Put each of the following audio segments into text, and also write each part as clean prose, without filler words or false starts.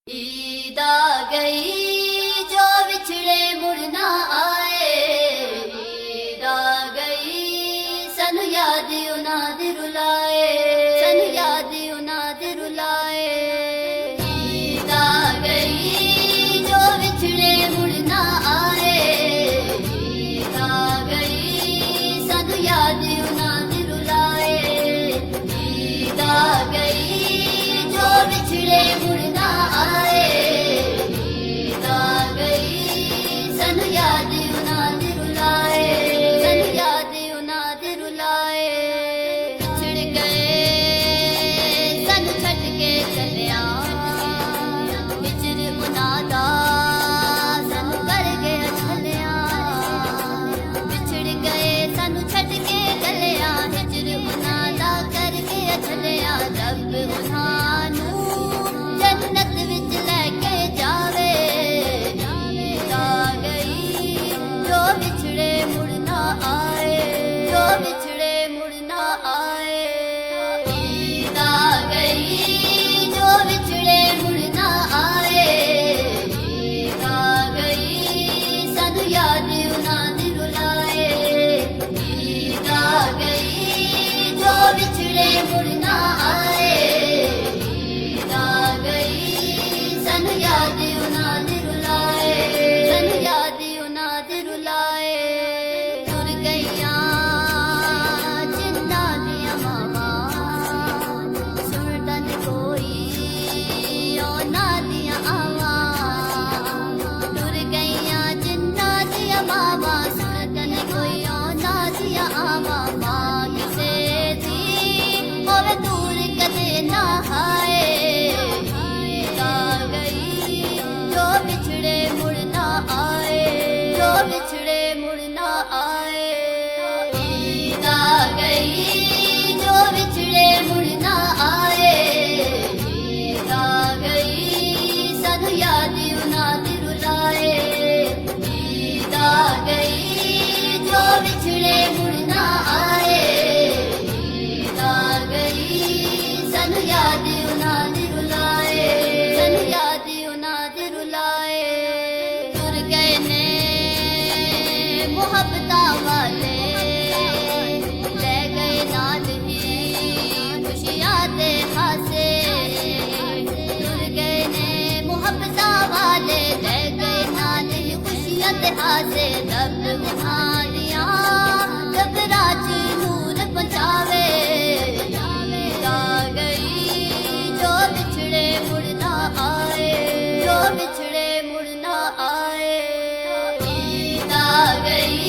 ईद आ गई जो बिछड़े मुड़ ना आए। ईद आ गई सन याद उनाद रुलाए, सन याद उनाद रुलाए। ईद आ गई जो बिछड़े मुड़ ना आए। ईद आ गई सन याद उनाद रुलाए। ईद आ गई जो बिछड़े मुड़ ना आए। ईद आ गई सन याद उनाद रुलाए, सन याद उनाद रुलाए। बिछड़ गए सन छट के चलिया, बिछड़ उनादा सन कर गया छलिया। बिछड़ गए सन छट के चलिया, बिछड़ उनादा कर गया छलिया। जब उन्हानू जन्नत विच लेके जावे। ईद आ गई जो बिछड़े मुड़ ना आए, जो बिछड़े मुड़ ना आए। ईद आ गई जो बिछड़े मुड़ ना आए। ईद आ गई सन याद उनाद रुलाए। ईद आ गई जो बिछड़े मुड़ ना आए। ईद आ गई सन याद उनाद रुलाए, सन याद उनाद रुलाए। तुर गईयां जिन्नां दियां मावां, सुणदन कोई औना दियां आवां। तुर गईयां जिन्नां दियां मावां, सुणदन कोई औना दियां आवां। मां किसे दी होवे दूर कदे ना हाए। ईद आ गई जो बिछड़े मुड़ ना आए, जो बिछड़े मुड़ ना आए। ईद आ गई जो बिछड़े मुड़ ना आए। ईद आ गई सन याद उनाद रुलाए। ईद आ गई जो बिछड़े मुड़ ना आए। ईद आ गई सन याद उनाद रुलाए, सन याद उनाद रुलाए। तुर गए ने मोहब्बतां वाले, ले गए नाल ही खुशियां ते हासे। तुर गए ने मोहब्बतां वाले, ले गए नाल ही खुशियां ते हासे। रब उन्हां जब राज नूर पहुंचावे। ईद आ गई जो बिछड़े मुड़ ना आए, जो बिछड़े मुड़ ना आए। ईद आ गई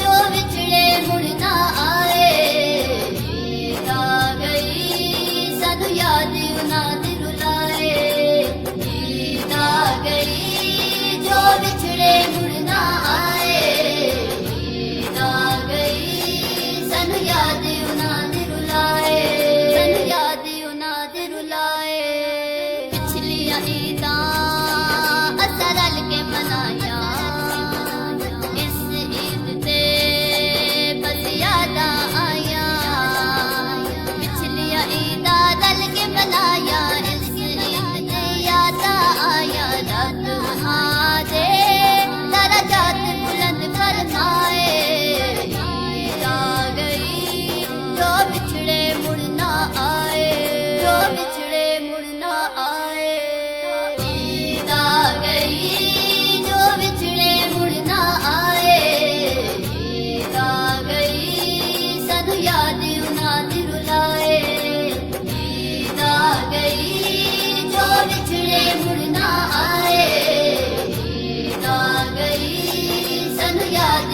जो बिछड़े मुड़ ना आए। ईद आ गई सन याद उनाद रुलाए। ईद आ गई जो बिछड़े मुड़ ना आए। ईद आ गई सन याद उनाद रुलाए, सन याद उनाद रुलाए। पिछलियां ईदां असां रल के मनाया, इस ईद ते बस यादां आया। पिछलियां ईदां रल के मनाया, इस ईद ते यादां आया। रब उन्हां दे दरजात बुलंद फरमाए। ईद आ गई जो बिछड़े मुड़ ना आए, जो बिछड़े मुड़ ना आए। ईद आ गई जो बिछड़े मुड़ ना आए। ईद आ गई सन याद उनाद रुलाए। ईद आ गई जो बिछड़े मुड़ ना आए। ईद आ गई सन याद